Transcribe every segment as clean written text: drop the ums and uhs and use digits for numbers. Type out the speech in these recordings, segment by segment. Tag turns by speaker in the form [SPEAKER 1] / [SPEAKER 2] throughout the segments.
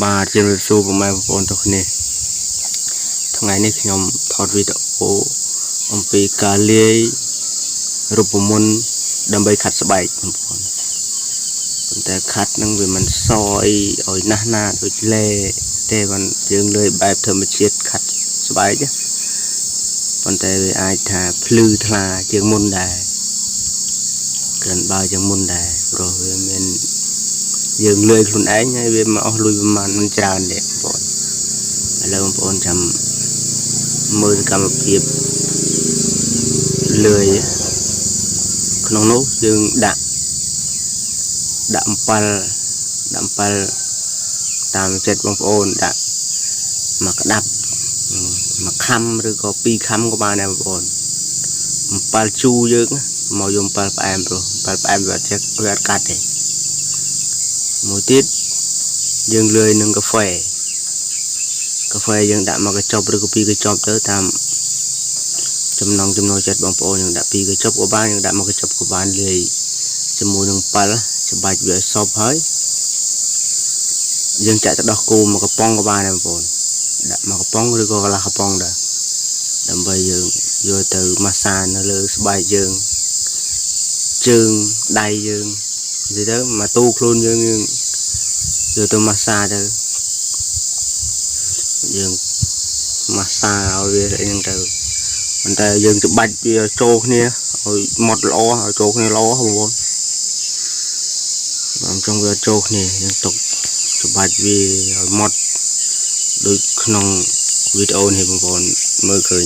[SPEAKER 1] បាទជំរាបសួរពុកម៉ែបងប្អូនទាំងគ្នាថ្ងៃនេះខ្ញុំថតវីដេអូអំពីការលាយរូបមន្តដើម្បីខាត់ស្បែកបងប្អូនប៉ុន្តែខាត់នឹងវាមិនសអីឲ្យណាស់ណាដូចលេទេបានយើងលើយបែបធម្មជាតិខាត់ស្បែកប៉ុន្តែវាអាចថាភ្លឺថ្លាជាងមុនដែរក្រិនបើជាងមុនដែរព្រោះវាមានយើងលឿនខ្លួនឯងហើយវាមកអស់លុយប្រហែលមិនច្រើនទេបងប្អូនឥឡូវបងប្អូនចាំមើលកម្មភាពលឿយក្នុងនោះយើងដាក់អំពិលតាមចិត្តបងប្អូនដាក់មកក្តាប់មួយខាំឬក៏ពីរខាំក៏បានដែរបងប្អូនអំពិលជូរយើងមកយកអំពិលផ្អែមព្រោះអំពិលផ្អែមវាអត់កាត់ទេមួយទៀតយើងលាយនឹងកាហ្វេយើងដាក់មកកញ្ចប់ឬក៏ពីរកញ្ចប់ទៅតាមចំណង់ចំណូលចិត្តបងប្អូនយើងដាក់ពីរកញ្ចប់ក៏បានយើងដាក់មកកញ្ចប់ក៏បានលាយជាមួយនឹងអំពិលច្បាច់វាសពហើយយើងចាក់ទៅដោះគោមកកំប៉ុងក៏បានដែរបងប្អូនដាក់មកកំប៉ុងឬក៏កន្លះកំប៉ុងដែរដើម្បីយើងយកទៅម៉ាស្សានៅលើស្បែកយើងជើងដៃយើងនិយាយទៅមកទូខ្លួនយើងយកទៅម៉ាស្សាទៅយើងម៉ាស្សាឲ្យវាអីហ្នឹងទៅប៉ុន្តែយើងច្បាច់វាចូលគ្នាឲ្យម៉ត់ល្អឲ្យចូលគ្នាល្អបងប្អូនបើចង់វាចូលគ្នាយើងទុកច្បាច់វាឲ្យម៉ត់ដូចក្នុងវីដេអូនេះបងប្អូនមើលឃើញ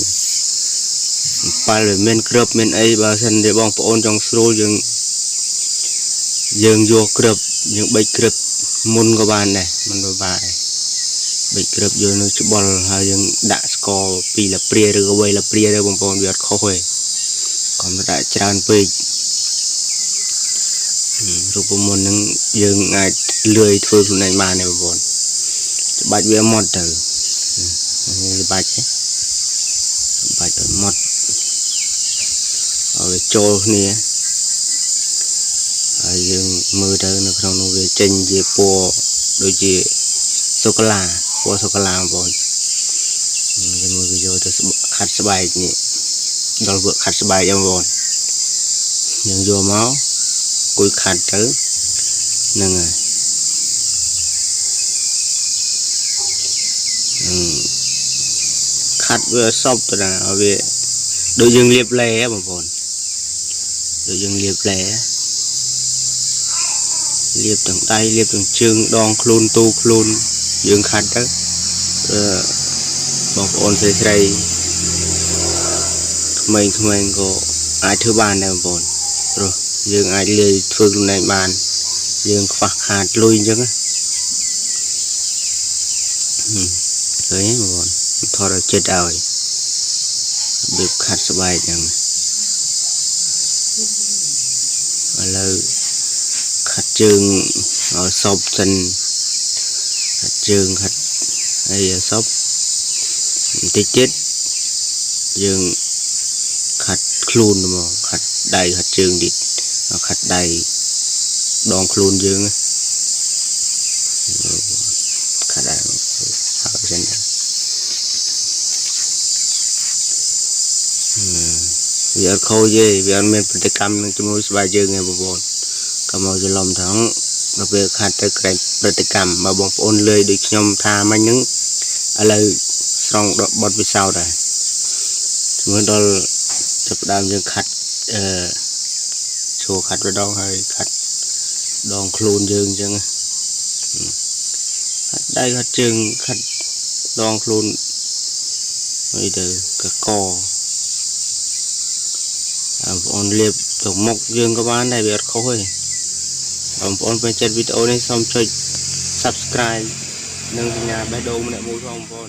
[SPEAKER 1] ប៉ាល់វាមានគ្រាប់មានអីបើសិនជាបងប្អូនចង់ស្រួលយើងយកគ្រាប់យើងបិចគ្រាប់មុនក៏បានដែរមិនពិបាកទេបិចគ្រាប់យកនៅច្បល់ហើយយើងដាក់ស្ករពីលាព្រាឬក៏វៃលាព្រាទៅបងប្អូនវាអត់ខុសទេកុំដាក់ច្រើនពេករូបមន្តហ្នឹងយើងអាចលឿយធ្វើខ្លួនឯងបានទេបងប្អូនច្បាច់វាម៉ត់ទៅច្បាច់ឲ្យម៉ត់ឲ្យចូលគ្នាហើយយើងមើលទៅនៅក្នុងនោះវាចេញជាពណ៌ដូចជាសូកូឡាពណ៌សូកូឡាបងប្អូនយើងមើលវាយកទៅខាត់ស្បែកនេះដល់វឹកខាត់ស្បែកបងប្អូនយើងយកមកគួយខាត់ទៅហ្នឹងហើយខាត់វាសពទៅណាវាដូចយើងលាបឡេបងប្អូនដូចយើងលាបឡេលាបទាំងដៃលាបទាំងជើងដងខ្លួនទូខ្លួនយើងខាត់ទៅបងប្អូនស្រីក្មេងក៏អាចធ្វើបានដែរបងប្អូនព្រោះយើងអាចលាយធ្វើខ្លួនឯងបានយើងខ្វះខាតលុយអញ្ចឹងឃើញបងប្អូនថតឲ្យចិត្តឲ្យរបៀបខាត់ស្បែកអញ្ចឹងឥឡូវខាត់ជើងឲ្យសពសិនខាត់ជើងខាត់អីឲ្យសពបន្តិចទៀតយើងខាត់ខ្លួនមកខាត់ដៃខាត់ជើងទៀតខាត់ដៃដងខ្លួនយើងខាត់ដៃហើយចឹងវាអត់ខូចទេវាអត់មានប្រតិកម្មនឹងជំនួយស្បែកយើងទេបងប្អូនកុំឲ្យច្រឡំថងដល់ពេលខាត់ទៅក្រែងប្រតិកម្មបើបងប្អូនលើយដូចខ្ញុំថាមិញហ្នឹងឥឡូវស្រង់ដកបត់ពិសោធន៍ដែរមើលដល់ចាប់ដើមយើងខាត់ឈោខាត់ម្ដងហើយខាត់ដងខ្លួនយើងអញ្ចឹងខាត់ដៃខាត់ជើងខាត់ដងខ្លួនអីទៅកកបងប្អូនលាបទៅមុខយើងក៏បានដែរវាអត់ខុសទេបងប្អូនពេញចិត្តវីដេអូនេះសូមចុច Subscribe និងសញ្ញាបេះដូងម្នាក់មួយផងបងប្អូន